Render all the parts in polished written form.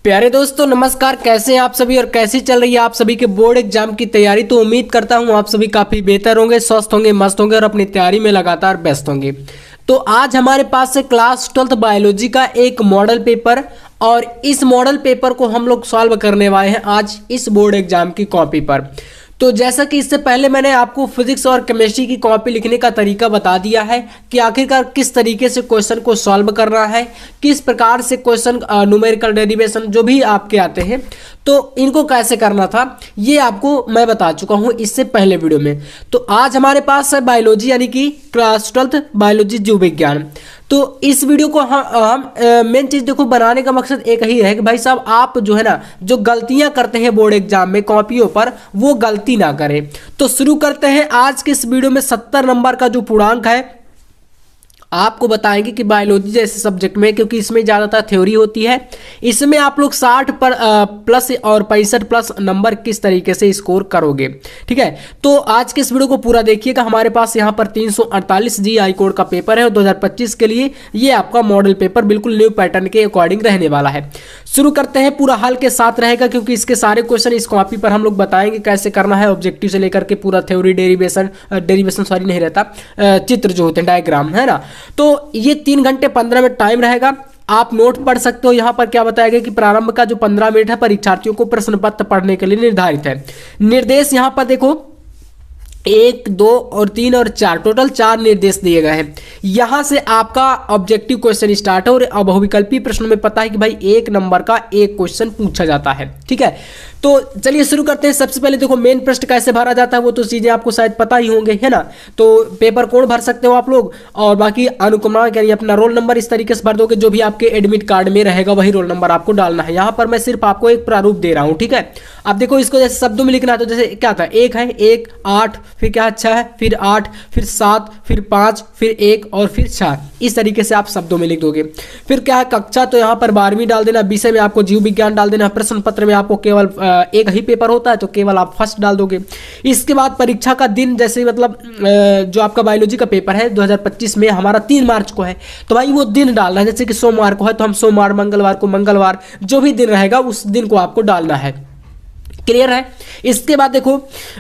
प्यारे दोस्तों नमस्कार। कैसे हैं आप सभी और कैसी चल रही है आप सभी के बोर्ड एग्जाम की तैयारी। तो उम्मीद करता हूं आप सभी काफ़ी बेहतर होंगे, स्वस्थ होंगे, मस्त होंगे और अपनी तैयारी में लगातार व्यस्त होंगे। तो आज हमारे पास से क्लास 12th बायोलॉजी का एक मॉडल पेपर और इस मॉडल पेपर को हम लोग सॉल्व करने वाले हैं आज इस बोर्ड एग्जाम की कॉपी पर। तो जैसा कि इससे पहले मैंने आपको फिजिक्स और केमिस्ट्री की कॉपी लिखने का तरीका बता दिया है कि आखिरकार किस तरीके से क्वेश्चन को सॉल्व करना है, किस प्रकार से क्वेश्चन न्यूमेरिकल डेरिवेशन जो भी आपके आते हैं तो इनको कैसे करना था, ये आपको मैं बता चुका हूँ इससे पहले वीडियो में। तो आज हमारे पास है बायोलॉजी यानी कि क्लास 12th बायोलॉजी जीव विज्ञान। तो इस वीडियो को हम मेन चीज़ देखो बनाने का मकसद एक ही है कि भाई साहब आप जो है ना जो गलतियां करते हैं बोर्ड एग्जाम में कॉपियों पर वो गलती ना करें। तो शुरू करते हैं आज के इस वीडियो में। 70 नंबर का जो पूर्णांक है आपको बताएंगे कि बायोलॉजी जैसे सब्जेक्ट में, क्योंकि इसमें ज़्यादातर थ्योरी होती है, इसमें आप लोग 60 पर प्लस और 65 प्लस नंबर किस तरीके से स्कोर करोगे। ठीक है, तो आज के इस वीडियो को पूरा देखिएगा। हमारे पास यहाँ पर 348 GI कोड का पेपर है 2025 के लिए। ये आपका मॉडल पेपर बिल्कुल न्यू पैटर्न के अकॉर्डिंग रहने वाला है। शुरू करते हैं, पूरा हल के साथ रहेगा क्योंकि इसके सारे क्वेश्चन इस कॉपी पर हम लोग बताएंगे कैसे करना है, ऑब्जेक्टिव से लेकर के पूरा थ्योरी डेरिवेशन सॉरी नहीं रहता, चित्र जो होते हैं डायग्राम है ना। तो ये 3 घंटे 15 मिनट टाइम रहेगा। आप नोट पढ़ सकते हो। यहाँ पर क्या बताया गया कि प्रारंभ का जो 15 मिनट है परीक्षार्थियों को प्रश्न पत्र पढ़ने के लिए निर्धारित है। निर्देश यहाँ पर देखो 1, 2 और 3 और 4 टोटल 4 निर्देश दिए गए हैं। यहां से आपका ऑब्जेक्टिव क्वेश्चन स्टार्ट है और बहुविकल्पी प्रश्नों में पता है कि भाई 1 नंबर का एक क्वेश्चन पूछा जाता है। ठीक है, तो चलिए शुरू करते हैं। सबसे पहले देखो मेन प्रश्न कैसे भरा जाता है वो तो चीजें आपको शायद पता ही होंगे, है ना। तो पेपर कौन भर सकते हो आप लोग, और बाकी अनुक्रमांक यानी अपना रोल नंबर इस तरीके से भर दोगे, जो भी आपके एडमिट कार्ड में रहेगा वही रोल नंबर आपको डालना है। यहाँ पर मैं सिर्फ आपको एक प्रारूप दे रहा हूँ। ठीक है, अब देखो इसको जैसे शब्दों में लिखना है तो जैसे क्या था, 1 है, 1 8 फिर क्या 6 है, फिर 8 फिर 7 फिर 5 फिर 1 और फिर 4, इस तरीके से आप शब्दों में लिख दोगे। फिर क्या है कक्षा, तो यहाँ पर 12वीं डाल देना, विषय में आपको जीव विज्ञान डाल देना, प्रश्न पत्र में आपको केवल एक ही पेपर होता है तो केवल आप फर्स्ट डाल दोगे। इसके बाद परीक्षा का दिन, जैसे मतलब जो आपका बायोलॉजी का पेपर है 2025 में हमारा 3 मार्च को है तो भाई वो दिन डालना है। जैसे कि सोमवार को है तो हम सोमवार, मंगलवार को मंगलवार, जो भी दिन रहेगा उस दिन को आपको डालना है। क्लियर है। इसके बाद देखो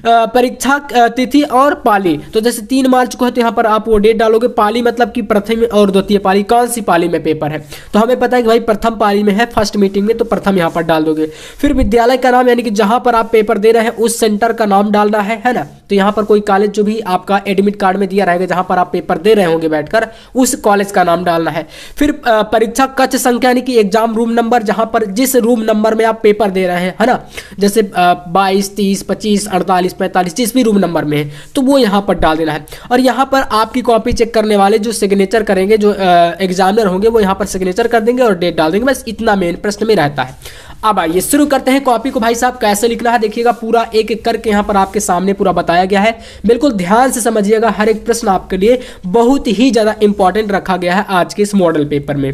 परीक्षा तिथि और पाली, तो जैसे 3 मार्च को है तो यहाँ पर आप वो डेट डालोगे। पाली मतलब कि प्रथम और द्वितीय पाली, कौन सी पाली में पेपर है तो हमें पता है कि भाई प्रथम पाली में है, फर्स्ट मीटिंग में, तो प्रथम यहाँ पर डाल दोगे। फिर विद्यालय का नाम यानी कि जहाँ पर आप पेपर दे रहे हैं उस सेंटर का नाम डालना है ना। तो यहाँ पर कोई कॉलेज जो भी आपका एडमिट कार्ड में दिया रहेगा जहाँ पर आप पेपर दे रहे होंगे बैठकर उस कॉलेज का नाम डालना है। फिर परीक्षा कक्ष संख्या यानी कि एग्जाम रूम नंबर, जहाँ पर जिस रूम नंबर में आप पेपर दे रहे हैं, है ना। जैसे 22, 30, 25, 48, 45 जिस भी रूम नंबर में है तो वो यहाँ पर डाल देना है। और यहाँ पर आपकी कॉपी चेक करने वाले जो सिग्नेचर करेंगे, जो एग्जामिनर होंगे वो यहाँ पर सिग्नेचर कर देंगे और डेट डाल देंगे। बस इतना मेन प्रश्न में रहता है। अब आइए शुरू करते हैं। कॉपी को भाई साहब कैसे लिखना है देखिएगा, पूरा एक एक करके यहाँ पर आपके सामने पूरा बताया गया है। बिल्कुल ध्यान से समझिएगा, हर एक प्रश्न आपके लिए बहुत ही ज्यादा इंपॉर्टेंट रखा गया है आज के इस मॉडल पेपर में।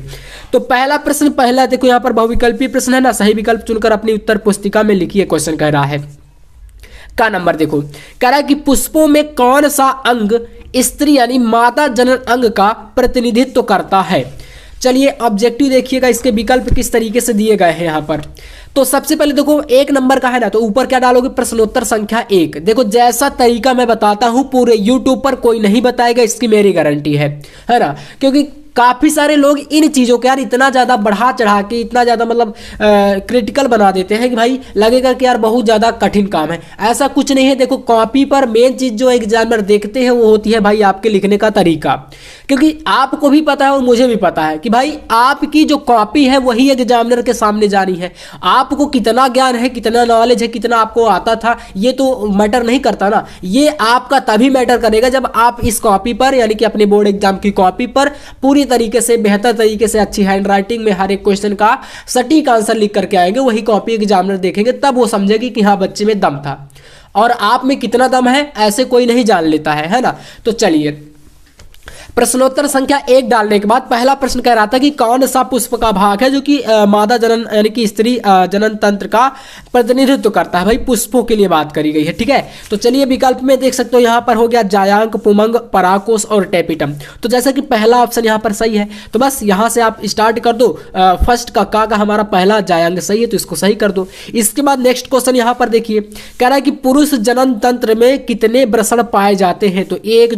तो पहला प्रश्न, पहला देखो यहाँ पर बहुविकल्पी प्रश्न है ना, सही विकल्प चुनकर अपनी उत्तर पुस्तिका में लिखिए। क्वेश्चन कह रहा है का नंबर देखो, कह रहा है कि पुष्पों में कौन सा अंग स्त्री यानी मादा जनन अंग का प्रतिनिधित्व करता है। चलिए ऑब्जेक्टिव देखिएगा, इसके विकल्प किस तरीके से दिए गए हैं यहाँ पर। तो सबसे पहले देखो 1 नंबर का है ना, तो ऊपर क्या डालोगे, प्रश्नोत्तर संख्या 1। देखो जैसा तरीका मैं बताता हूं पूरे यूट्यूब पर कोई नहीं बताएगा, इसकी मेरी गारंटी है ना। क्योंकि काफ़ी सारे लोग इन चीज़ों को यार इतना ज़्यादा बढ़ा चढ़ा के, इतना ज़्यादा मतलब क्रिटिकल बना देते हैं कि भाई लगेगा कि यार बहुत ज़्यादा कठिन काम है। ऐसा कुछ नहीं है। देखो कॉपी पर मेन चीज़ जो एग्जामिनर देखते हैं वो होती है भाई आपके लिखने का तरीका। क्योंकि आपको भी पता है और मुझे भी पता है कि भाई आपकी जो कॉपी है वही एग्जामिनर के सामने जानी है। आपको कितना ज्ञान है, कितना नॉलेज है, कितना आपको आता था, ये तो मैटर नहीं करता ना। ये आपका तभी मैटर करेगा जब आप इस कॉपी पर यानी कि अपने बोर्ड एग्जाम की कॉपी पर पूरी तरीके से, बेहतर तरीके से, अच्छी हैंडराइटिंग में हर एक क्वेश्चन का सटीक आंसर लिख करके आएंगे। वही कॉपी एग्जामिनर देखेंगे तब वो समझेगी कि हाँ बच्चे में दम था। और आप में कितना दम है ऐसे कोई नहीं जान लेता है ना। तो चलिए प्रश्नोत्तर संख्या 1 डालने के बाद पहला प्रश्न कह रहा था कि कौन सा पुष्प का भाग है जो कि मादा जनन यानी कि स्त्री जनन तंत्र का प्रतिनिधित्व करता है। भाई पुष्पों के लिए बात करी गई है, ठीक है। तो चलिए विकल्प में देख सकते हो यहाँ पर हो गया जायांक, पुमंग, पराकोस और टेपिटम। तो जैसा कि पहला ऑप्शन यहाँ पर सही है, तो बस यहाँ से आप स्टार्ट कर दो। फर्स्ट का हमारा पहला जायांग सही है, तो इसको सही कर दो। इसके बाद नेक्स्ट क्वेश्चन यहाँ पर देखिए, कह रहा है कि पुरुष जनन तंत्र में कितने वृषण पाए जाते हैं। तो एक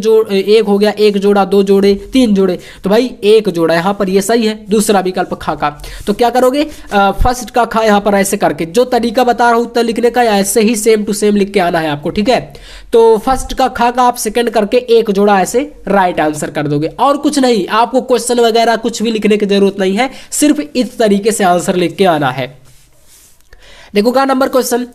हो गया, एक जोड़ा, 2 जोड़े, 3 जोड़े। तो भाई 1 जोड़ा यहाँ पर ये सही है। दूसरा विकल्प खा का, तो क्या करोगे, फर्स्ट का खा यहाँ पर ऐसे करके जो तरीका बता रहा हूं उत्तर लिखने का ऐसे ही सेम टू सेम लिख के आना है आपको, ठीक है। तो फर्स्ट का खा का आप सेकंड करके 1 जोड़ा ऐसे राइट आंसर कर दोगे, और कुछ नहीं, आपको क्वेश्चन वगैरह कुछ भी लिखने की जरूरत नहीं है, सिर्फ इस तरीके से आंसर लिख के आना है। देखो का नंबर क्वेश्चन,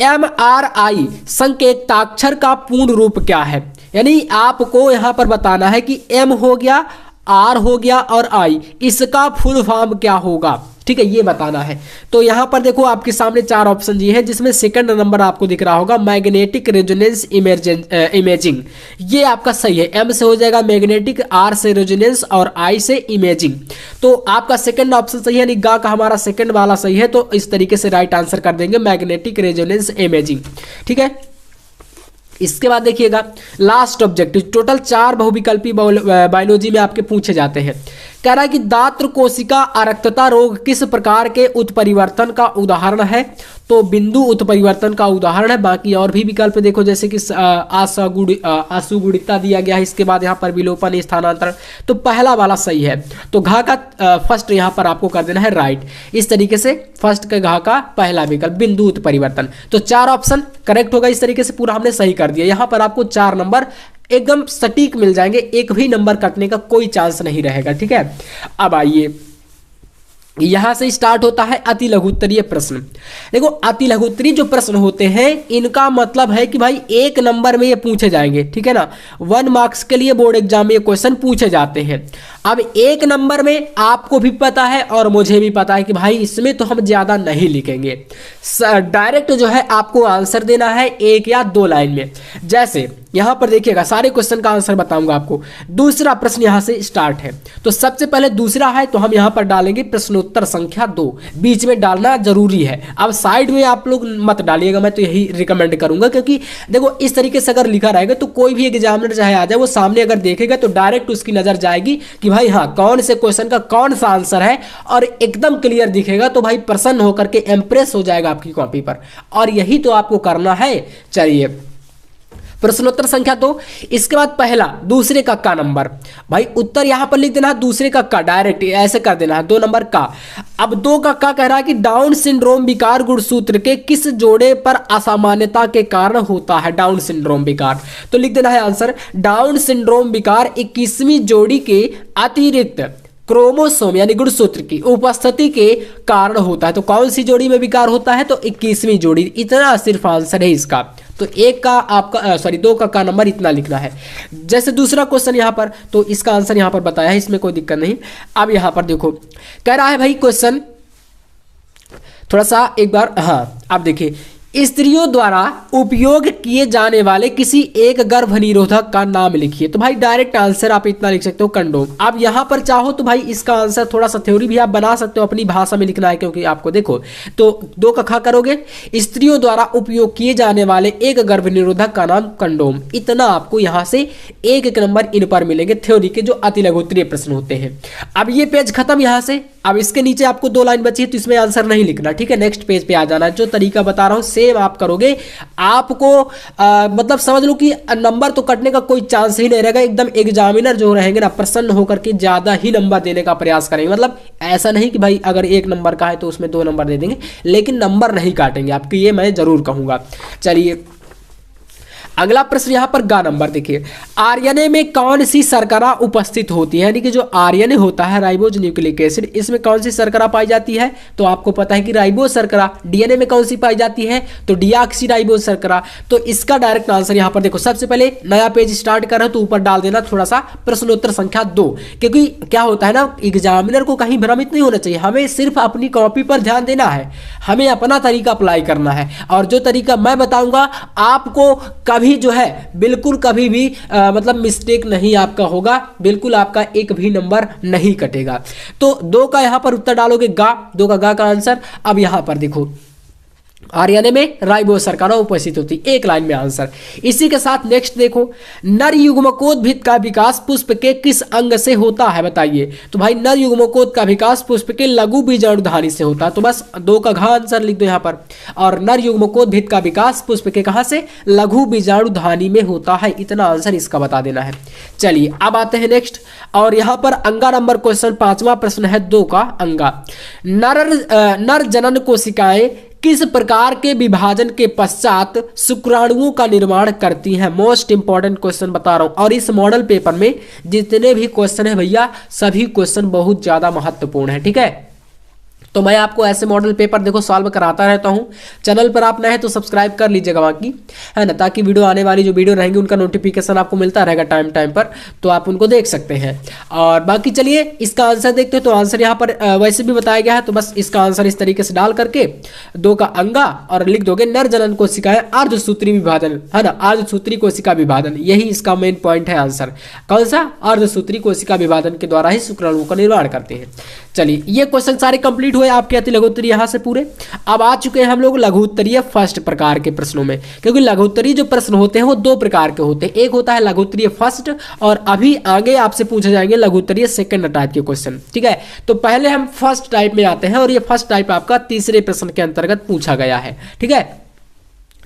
MRI संकेताक्षर का पूर्ण रूप क्या है। यानी आपको यहां पर बताना है कि M हो गया, R हो गया और I, इसका फुल फॉर्म क्या होगा, ठीक है, ये बताना है। तो यहां पर देखो आपके सामने 4 ऑप्शन ये है, जिसमें सेकंड नंबर आपको दिख रहा होगा मैग्नेटिक रेजोनेंस इमेजिंग, ये आपका सही है। M से हो जाएगा मैग्नेटिक, R से रेजोनेंस और I से इमेजिंग। तो आपका सेकंड ऑप्शन सही है, यानी गा का हमारा सेकंड वाला सही है। तो इस तरीके से राइट आंसर कर देंगे मैग्नेटिक रेजोनेंस इमेजिंग, ठीक है। इसके बाद देखिएगा लास्ट ऑब्जेक्टिव, टोटल 4 बहुविकल्पी बायोलॉजी में आपके पूछे जाते हैं। कह रहा है कि दात्र कोशिका अरक्तता रोग किस प्रकार के उत्परिवर्तन का उदाहरण है। तो बिंदु उत्परिवर्तन का उदाहरण है। बाकी और भी विकल्प देखो, जैसे कि आसुगुणिकता दिया गया है। इसके बाद यहाँ पर विलोपन, स्थानांतरण। तो पहला वाला सही है, तो घा का फर्स्ट यहाँ पर आपको कर देना है राइट। इस तरीके से फर्स्ट के घा का पहला विकल्प बिंदु उत्परिवर्तन। तो 4 ऑप्शन करेक्ट होगा। इस तरीके से पूरा हमने सही कर दिया। यहाँ पर आपको 4 नंबर एकदम सटीक मिल जाएंगे, एक भी नंबर कटने का कोई चांस नहीं रहेगा, ठीक है। अब आइए, यहां से स्टार्ट होता है अति लघुत्तरीय प्रश्न। देखो अति लघुत्तरीय जो प्रश्न होते हैं, इनका मतलब है कि भाई 1 नंबर में ये पूछे जाएंगे, ठीक है ना। 1 मार्क्स के लिए बोर्ड एग्जाम में ये क्वेश्चन पूछे जाते हैं। अब 1 नंबर में आपको भी पता है और मुझे भी पता है कि भाई इसमें तो हम ज्यादा नहीं लिखेंगे, डायरेक्ट जो है आपको आंसर देना है 1 या 2 लाइन में। जैसे यहां पर देखिएगा, सारे क्वेश्चन का आंसर बताऊंगा आपको। दूसरा प्रश्न यहां से स्टार्ट है, तो सबसे पहले दूसरा है, तो हम यहां पर डालेंगे प्रश्नोत्तर संख्या 2। बीच में डालना जरूरी है। अब साइड में आप लोग मत डालिएगा, मैं तो यही रिकमेंड करूंगा, क्योंकि देखो इस तरीके से अगर लिखा रहेगा तो कोई भी एग्जामिनर चाहे आ जाए, वो सामने अगर देखेगा तो डायरेक्ट उसकी नजर जाएगी कि भाई हाँ कौन से क्वेश्चन का कौन सा आंसर है, और एकदम क्लियर दिखेगा तो भाई प्रसन्न होकर के इंप्रेस हो जाएगा आपकी कॉपी पर। और यही तो आपको करना है। चलिए प्रश्नोत्तर संख्या 2। इसके बाद पहला दूसरे का नंबर, भाई उत्तर यहां पर लिख देना है दूसरे का डायरेक्ट ऐसे कर देना है 2 नंबर का। अब 2 का कह रहा है कि डाउन सिंड्रोम विकार गुणसूत्र के किस जोड़े पर असामान्यता के कारण होता है। डाउन सिंड्रोम विकार, तो लिख देना है आंसर, डाउन सिंड्रोम विकार 21वीं जोड़ी के अतिरिक्त क्रोमोसोम यानी गुणसूत्र की उपस्थिति के कारण होता है। तो कौन सी जोड़ी में विकार होता है, तो 21वीं जोड़ी। इतना सिर्फ आंसर है इसका। तो 1 का आपका 2 का नंबर इतना लिखना है। जैसे दूसरा क्वेश्चन यहाँ पर, तो इसका आंसर यहाँ पर बताया है, इसमें कोई दिक्कत नहीं। अब यहाँ पर देखो कह रहा है भाई क्वेश्चन थोड़ा सा एक बार, हाँ अब देखिए, स्त्रियों द्वारा उपयोग किए जाने वाले किसी एक गर्भ निरोधक का नाम लिखिए। तो भाई डायरेक्ट आंसर आप इतना लिख सकते हो, कंडोम। अब यहां पर चाहो तो भाई इसका आंसर थोड़ा सा थ्योरी भी आप बना सकते हो, अपनी भाषा में लिखना है, क्योंकि आपको देखो तो 2 का खा करोगे, स्त्रियों द्वारा उपयोग किए जाने वाले एक गर्भ निरोधक का नाम कंडोम। इतना आपको यहां से 1 नंबर इन पर मिलेंगे, थ्योरी के जो अति लघुत्तरीय प्रश्न होते हैं। अब ये पेज खत्म यहां से। अब इसके नीचे आपको 2 लाइन बची है, तो इसमें आंसर नहीं लिखना, ठीक है। नेक्स्ट पेज पे आ जाना है। जो तरीका बता रहा हूं सेम आप करोगे, आपको मतलब समझ लो कि नंबर तो कटने का कोई चांस ही नहीं रहेगा। एकदम एग्जामिनर जो रहेंगे ना, प्रसन्न होकर के ज्यादा ही नंबर देने का प्रयास करेंगे। मतलब ऐसा नहीं कि भाई अगर 1 नंबर का है तो उसमें 2 नंबर दे देंगे, लेकिन नंबर नहीं काटेंगे आपके, ये मैं जरूर कहूंगा। चलिए अगला प्रश्न यहां पर गा नंबर देखिए, आरएनए में कौन सी शर्करा उपस्थित होती है। यानी कि जो आरएनए होता है राइबोज न्यूक्लिक एसिड, इसमें कौन सी शर्करा पाई जाती है। तो आपको पता है कि राइबोज शर्करा। डीएनए में कौन सी पाई जाती है, तो डीऑक्सीराइबोज शर्करा। तो इसका डायरेक्ट आंसर यहां पर देखो, सबसे पहले नया पेज स्टार्ट कर रहे हो तो ऊपर डाल देना थोड़ा सा प्रश्नोत्तर संख्या 2, क्योंकि क्या होता है ना, एग्जामिनर को कहीं भ्रमित नहीं होना चाहिए। हमें सिर्फ अपनी कॉपी पर ध्यान देना है, हमें अपना तरीका अप्लाई करना है, और जो तरीका मैं बताऊंगा आपको कभी कभी जो है बिल्कुल कभी भी मतलब मिस्टेक नहीं आपका होगा, बिल्कुल आपका एक भी नंबर नहीं कटेगा। तो 2 का यहाँ पर उत्तर डालोगे गा, 2 का गा का आंसर। अब यहाँ पर देखो आर्यने में राइबो शर्करा उपस्थित होती, एक लाइन में आंसर। इसी के साथ नेक्स्ट देखो, नर युग्मकोद्भिद का विकास पुष्प के किस अंग से होता है बताइए। तो भाई नर युग्मकोद का विकास पुष्प के लघु बीजाणुधानी से होता है, तो बस 2 का घ आंसर लिख दो यहाँ पर। और नर युग्मकोद्भिद का विकास पुष्प के कहाँ से, लघु बीजाणुधानी में होता है, इतना आंसर इसका बता देना है। चलिए अब आते हैं नेक्स्ट, और यहाँ पर अंगा नंबर क्वेश्चन 5वां प्रश्न है 2 का अंगा। नर जनन कोशिकाएं किस प्रकार के विभाजन के पश्चात शुक्राणुओं का निर्माण करती हैं। मोस्ट इंपॉर्टेंट क्वेश्चन बता रहा हूं, और इस मॉडल पेपर में जितने भी क्वेश्चन है भैया सभी क्वेश्चन बहुत ज्यादा महत्वपूर्ण है, ठीक है। तो मैं आपको ऐसे मॉडल पेपर देखो सॉल्व कराता रहता हूं। चैनल पर आप नए हैं तो सब्सक्राइब कर लीजिएगा बाकी, है ना, ताकि वीडियो आने वाली जो वीडियो रहेंगी उनका नोटिफिकेशन आपको मिलता रहेगा टाइम टाइम पर, तो आप उनको देख सकते हैं। और बाकी चलिए इसका आंसर देखते हैं। तो आंसर यहाँ पर वैसे भी बताया गया है, तो बस इसका आंसर इस तरीके से डाल करके 2 का अंगा और लिख दोगे नर जनन कोशिकाएं अर्धसूत्री विभाजन, है ना, अर्धसूत्री कोशिका विभाजन, यही इसका मेन पॉइंट है आंसर। कौन सा, अर्धसूत्री कोशिका विभाजन के द्वारा ही शुक्राणुओं का निर्माण करते हैं। चलिए ये क्वेश्चन सारे कंप्लीट हुए आपके अति लघु उत्तरीय यहाँ से पूरे। अब आ चुके हैं हम लोग लघु उत्तरीय फर्स्ट प्रकार के प्रश्नों में, क्योंकि लघु उत्तरीय जो प्रश्न होते हैं वो 2 प्रकार के होते हैं। एक होता है लघु उत्तरीय फर्स्ट, और अभी आगे आपसे पूछे जाएंगे लघु उत्तरीय सेकंड टाइप के क्वेश्चन, ठीक है। तो पहले हम फर्स्ट टाइप में आते हैं, और ये फर्स्ट टाइप आपका तीसरे प्रश्न के अंतर्गत पूछा गया है, ठीक है।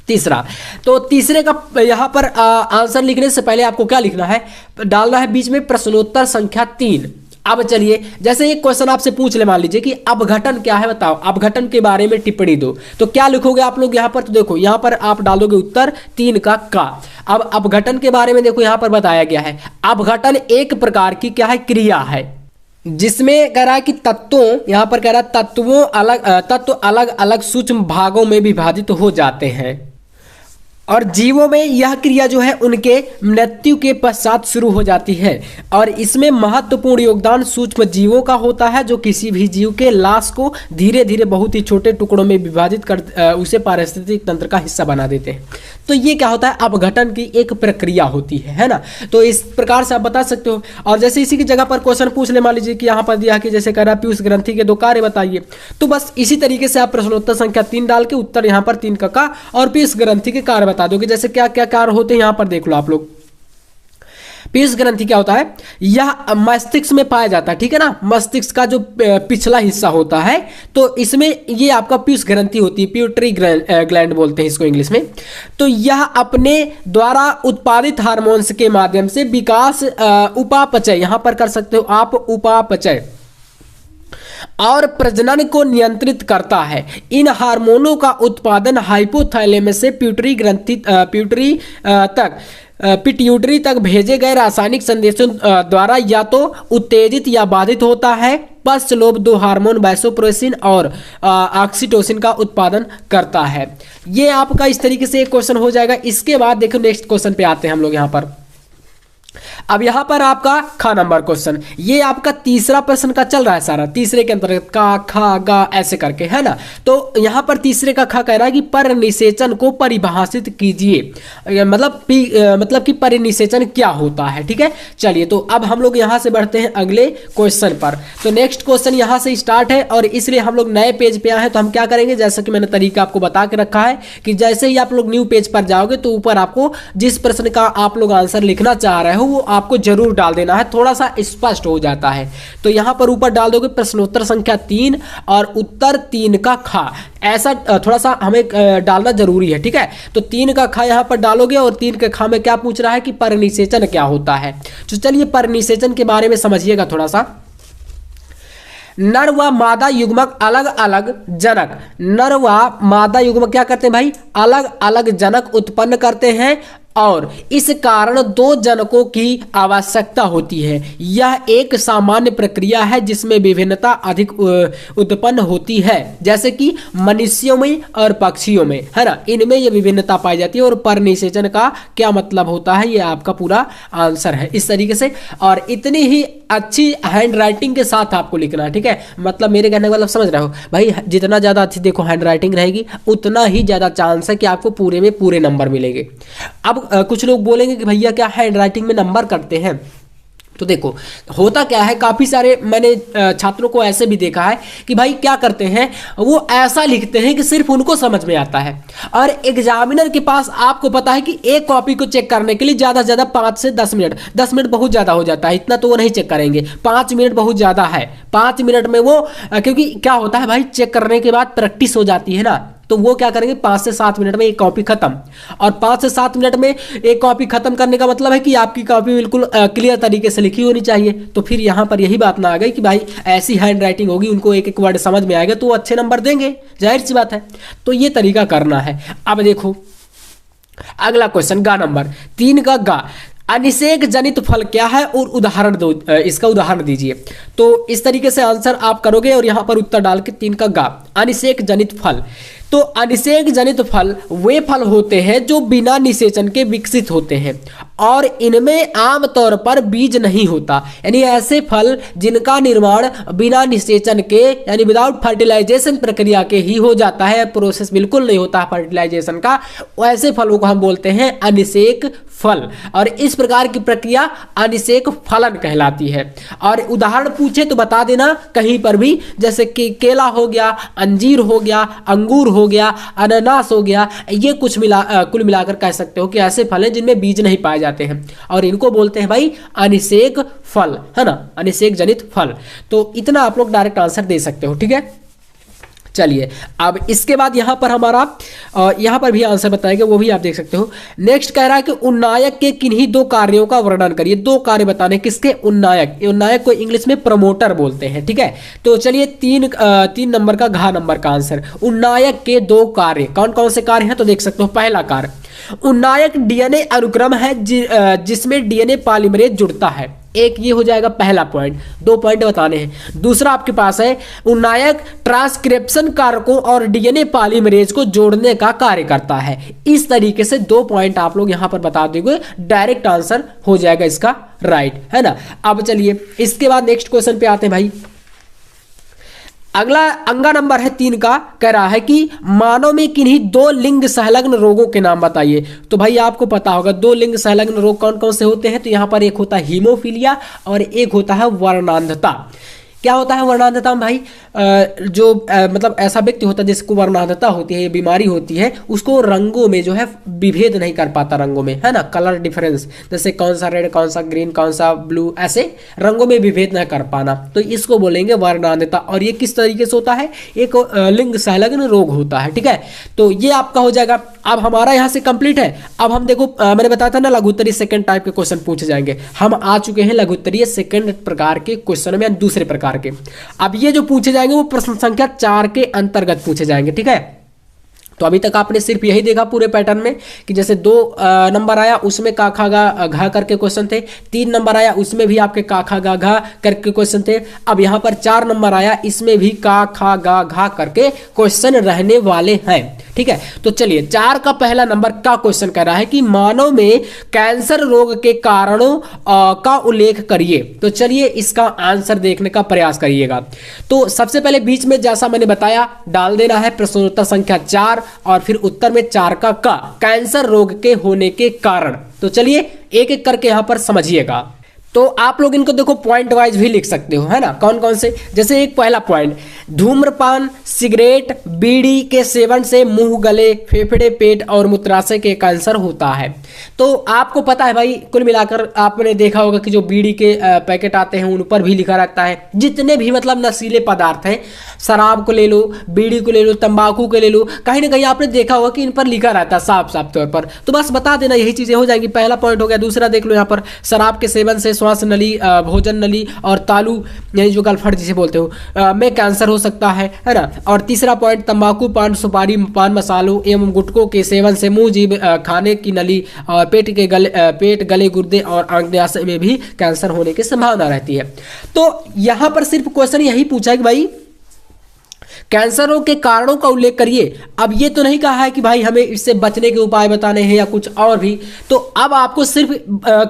तीसरा, तो तीसरे का यहाँ पर आंसर लिखने से पहले आपको क्या लिखना है, डालना है बीच में प्रश्नोत्तर संख्या 3। अब चलिए जैसे एक क्वेश्चन आपसे पूछ ले, मान लीजिए कि अपघटन क्या है बताओ, अपघटन के बारे में टिप्पणी दो, तो क्या लिखोगे आप लोग यहाँ पर। तो देखो यहाँ पर आप डालोगे उत्तर 3 का। अब अपघटन के बारे में देखो यहाँ पर बताया गया है, अपघटन एक प्रकार की क्या है, क्रिया है, जिसमें कह रहा है कि तत्वों, यहाँ पर कह रहा है तत्व अलग अलग सूक्ष्म भागों में विभाजित हो जाते हैं, और जीवों में यह क्रिया जो है उनके मृत्यु के पश्चात शुरू हो जाती है, और इसमें महत्वपूर्ण योगदान सूक्ष्म जीवों का होता है, जो किसी भी जीव के लाश को धीरे धीरे बहुत ही छोटे टुकड़ों में विभाजित कर उसे पारिस्थितिक तंत्र का हिस्सा बना देते हैं। तो ये क्या होता है, अपघटन की एक प्रक्रिया होती है ना। तो इस प्रकार से आप बता सकते हो। और जैसे इसी की जगह पर क्वेश्चन पूछ ले, मान लीजिए कि यहाँ पर दिया कि जैसे कह रहा है पीयूष ग्रंथि के 2 कार्य बताइए, तो बस इसी तरीके से आप प्रश्नोत्तर संख्या 3 डाल के उत्तर यहाँ पर 3 का और पीयूष ग्रंथि के कार्य बता दोगे। जैसे क्या क्या कार्य होते हैं यहाँ पर देख लो आप लोग। पीयूष ग्रंथि क्या होता है, यह मस्तिष्क में पाया जाता है, ठीक है ना, मस्तिष्क का जो पिछला हिस्सा होता है, तो इसमें ये आपका पीयूष ग्रंथि होती है, पिट्यूटरी ग्लैंड बोलते हैं इसको इंग्लिश में। तो यह अपने द्वारा उत्पादित हार्मोन्स के माध्यम से विकास उपापचय, यहाँ पर कर सकते हो आप उपापचय और प्रजनन को नियंत्रित करता है। इन हार्मोनों का उत्पादन हाइपोथैलेमस से पिट्यूटरी तक भेजे गए रासायनिक संदेशों द्वारा या तो उत्तेजित या बाधित होता है। पश्चलोब 2 हार्मोन वैसोप्रेसिन और ऑक्सीटोसिन का उत्पादन करता है। ये आपका इस तरीके से एक क्वेश्चन हो जाएगा। इसके बाद देखो नेक्स्ट क्वेश्चन पे आते हैं हम लोग यहाँ पर। अब यहां पर आपका खा नंबर क्वेश्चन, ये आपका तीसरा प्रश्न का चल रहा है सारा, तीसरे के अंतर्गत का खा गा ऐसे करके, है ना। तो यहां पर तीसरे का खा कह रहा है कि परिनिषेचन को परिभाषित कीजिए, मतलब कि परिनिषेचन क्या होता है, ठीक है। चलिए तो अब हम लोग यहां से बढ़ते हैं अगले क्वेश्चन पर। तो नेक्स्ट क्वेश्चन यहां से स्टार्ट है और इसलिए हम लोग नए पेज पे आए हैं। तो हम क्या करेंगे, जैसा कि मैंने तरीका आपको बता के रखा है कि जैसे ही आप लोग न्यू पेज पर जाओगे तो ऊपर आपको जिस प्रश्न का आप लोग आंसर लिखना चाह रहे हो वो आपको जरूर डाल देना है, थोड़ा सा स्पष्ट हो जाता है। तो यहां पर ऊपर डाल दोगे प्रश्नोत्तर संख्या 3 और उत्तर 3 का खा, ऐसा थोड़ा सा हमें डालना जरूरी है, ठीक है। तो 3 का खा यहां पर डालोगे और 3 के खा में क्या पूछ रहा है कि परिनिषेचन क्या होता है। तो चलिए परिनिषेचन के बारे में समझिएगा थोड़ा सा। नर व मादा युग्मक अलग अलग जनक, नर व मादा युग्मक क्या करते हैं भाई, अलग अलग जनक उत्पन्न करते हैं और इस कारण 2 जनकों की आवश्यकता होती है। यह एक सामान्य प्रक्रिया है जिसमें विभिन्नता अधिक उत्पन्न होती है, जैसे कि मनुष्यों में और पक्षियों में, है ना, इनमें यह विभिन्नता पाई जाती है। और परिनिषेचन का क्या मतलब होता है, यह आपका पूरा आंसर है इस तरीके से। और इतनी ही अच्छी हैंड राइटिंग के साथ आपको लिखना है, ठीक है। मतलब मेरे कहने का मतलब समझ रहे हो भाई, जितना ज़्यादा अच्छी देखो हैंड राइटिंग रहेगी उतना ही ज़्यादा चांस है कि आपको पूरे में पूरे नंबर मिलेंगे। अब कुछ लोग बोलेंगे कि भैया क्या हैंड राइटिंग में नंबर करते हैं, तो देखो होता क्या है, काफ़ी सारे मैंने छात्रों को ऐसे भी देखा है कि भाई क्या करते हैं, वो ऐसा लिखते हैं कि सिर्फ उनको समझ में आता है, और एग्जामिनर के पास आपको पता है कि एक कॉपी को चेक करने के लिए ज़्यादा से ज़्यादा 5 से 10 मिनट, 10 मिनट बहुत ज़्यादा हो जाता है, इतना तो वो नहीं चेक करेंगे, 5 मिनट बहुत ज़्यादा है। 5 मिनट में वो क्योंकि क्या होता है भाई, चेक करने के बाद प्रैक्टिस हो जाती है ना, तो वो क्या करेंगे 5 से 7 मिनट में एक कॉपी खत्म। और 5 से 7 मिनट में एक कॉपी खत्म करने का मतलब है कि आपकी कॉपी बिल्कुल क्लियर तरीके से लिखी होनी चाहिए। तो फिर यहाँ पर यही बात ना आ गई कि भाई ऐसी हैंड राइटिंग होगी, उनको एक एक वर्ड समझ में आएगा तो वो अच्छे नंबर देंगे, जाहिर सी बात है। तो ये तरीका करना है। अब देखो अगला क्वेश्चन, गा नंबर 3 का गा, अनिषेक जनित फल क्या है और उदाहरण दो, इसका उदाहरण दीजिए। तो इस तरीके से आंसर आप करोगे और यहाँ पर उत्तर डाल के 3 का गा, अनिषेक जनित फल। तो अनिषेक जनित फल वे फल होते हैं जो बिना निषेचन के विकसित होते हैं और इनमें आमतौर पर बीज नहीं होता, यानी ऐसे फल जिनका निर्माण बिना निषेचन के यानी विदाउट फर्टिलाइजेशन प्रक्रिया के ही हो जाता है, प्रोसेस बिल्कुल नहीं होता फर्टिलाइजेशन का, ऐसे फलों को हम बोलते हैं अनिषेक फल, और इस प्रकार की प्रक्रिया अनिषेक फलन कहलाती है। और उदाहरण पूछे तो बता देना कहीं पर भी, जैसे कि केला हो गया, अंजीर हो गया, अंगूर हो गया, अनानास हो गया, ये कुछ कुल मिलाकर कह सकते हो कि ऐसे फल हैं जिनमें बीज नहीं पाए जाते हैं और इनको बोलते हैं भाई अनिषेक फल, है ना, अनिषेक जनित फल। तो इतना आप लोग डायरेक्ट आंसर दे सकते हो, ठीक है। चलिए अब इसके बाद यहाँ पर हमारा यहाँ पर भी आंसर बताएंगे, वो भी आप देख सकते हो। नेक्स्ट कह रहा है कि उन्नायक के किन्हीं 2 कार्यों का वर्णन करिए। 2 कार्य बताने किसके, उन्नायक, उन्नायक को इंग्लिश में प्रमोटर बोलते हैं, ठीक है। तो चलिए 3 नंबर का घ नंबर का आंसर, उन्नायक के 2 कार्य कौन कौन से कार्य हैं, तो देख सकते हो। पहला कार्य, उन्नायक डीएनए अनुक्रम है जिसमें डीएनए पॉलीमरेज जुड़ता है, एक ये हो जाएगा पहला पॉइंट, 2 पॉइंट बताने हैं। दूसरा आपके पास है उन्नायक ट्रांसक्रिप्शन कारकों और डीएनए पॉलीमरेज को जोड़ने का कार्य करता है। इस तरीके से 2 पॉइंट आप लोग यहां पर बता दोगे, डायरेक्ट आंसर हो जाएगा इसका राइट, है ना। अब चलिए इसके बाद नेक्स्ट क्वेश्चन पे आते हैं भाई। अगला अंगा नंबर है 3 का, कह रहा है कि मानव में किन्हीं 2 लिंग संलग्न रोगों के नाम बताइए। तो भाई आपको पता होगा 2 लिंग संलग्न रोग कौन कौन से होते हैं, तो यहाँ पर एक होता है हीमोफीलिया और एक होता है वर्णांधता। क्या होता है वर्णांधता में भाई, मतलब ऐसा व्यक्ति होता है जिसको वर्णांधता होती है, ये बीमारी होती है, उसको रंगों में जो है विभेद नहीं कर पाता, रंगों में, है ना, कलर डिफरेंस, जैसे कौन सा रेड, कौन सा ग्रीन, कौन सा ब्लू, ऐसे रंगों में विभेद न कर पाना, तो इसको बोलेंगे वर्णांधता। और ये किस तरीके से होता है, एक लिंग संलग्न रोग होता है, ठीक है। तो ये आपका हो जाएगा। अब हमारा यहाँ से कंप्लीट है। अब हम देखो मैंने बताया था ना लघुत्तरीय सेकंड टाइप के क्वेश्चन पूछे जाएंगे, हम आ चुके हैं लघुत्तरीय सेकंड प्रकार के क्वेश्चन में, दूसरे प्रकार के। अब ये जो पूछे जाएंगे वो प्रश्न संख्या 4 के अंतर्गत पूछे जाएंगे, ठीक है। तो अभी तक आपने सिर्फ यही देखा पूरे पैटर्न में कि जैसे 2 नंबर आया उसमें का खा गा घा करके क्वेश्चन थे, 3 नंबर आया उसमें भी आपके का खा गा घा करके क्वेश्चन थे। अब यहाँ पर 4 नंबर आया, इसमें भी का खा गा घा करके क्वेश्चन रहने वाले हैं, ठीक है। तो चलिए 4 का पहला नंबर का क्वेश्चन कह रहा है कि मानव में कैंसर रोग के कारणों का उल्लेख करिए। तो चलिए इसका आंसर देखने का प्रयास करिएगा। तो सबसे पहले बीच में जैसा मैंने बताया डाल देना है प्रश्नोत्तर संख्या 4 और फिर उत्तर में 4 का कैंसर रोग के होने के कारण। तो चलिए एक एक करके यहां पर समझिएगा। तो आप लोग इनको देखो पॉइंट वाइज भी लिख सकते हो, है ना, कौन कौन से। जैसे एक पहला पॉइंट, धूम्रपान, सिगरेट, बीड़ी के सेवन से मुंह, गले, फेफड़े, पेट और मूत्राशय के कैंसर होता है। तो आपको पता है भाई, कुल मिलाकर आपने देखा होगा कि जो बीड़ी के पैकेट आते हैं उन पर भी लिखा रहता है, जितने भी मतलब नशीले पदार्थ हैं, शराब को ले लो, बीड़ी को ले लो, तंबाकू को ले लो, कहीं ना कहीं आपने देखा होगा कि इन पर लिखा रहता है साफ साफ तौर पर। तो बस बता देना, यही चीजें हो जाएंगी। पहला पॉइंट हो गया। दूसरा देख लो यहाँ पर, शराब के सेवन से श्वास नली, भोजन नली और तालू यानी जो गलफड़ जिसे बोलते हो में कैंसर हो सकता है ना। और तीसरा पॉइंट, तंबाकू, पान, सुपारी, पान मसालों एवं गुटखों के सेवन से मुंह, जीभ, खाने की नली और पेट, गले, गुर्दे और आग्नेयाशय में भी कैंसर होने की संभावना रहती है। तो यहां पर सिर्फ क्वेश्चन यही पूछा है कि भाई कैंसर रोग के कारणों का उल्लेख करिए। अब ये तो नहीं कहा है कि भाई हमें इससे बचने के उपाय बताने हैं या कुछ और भी। तो अब आपको सिर्फ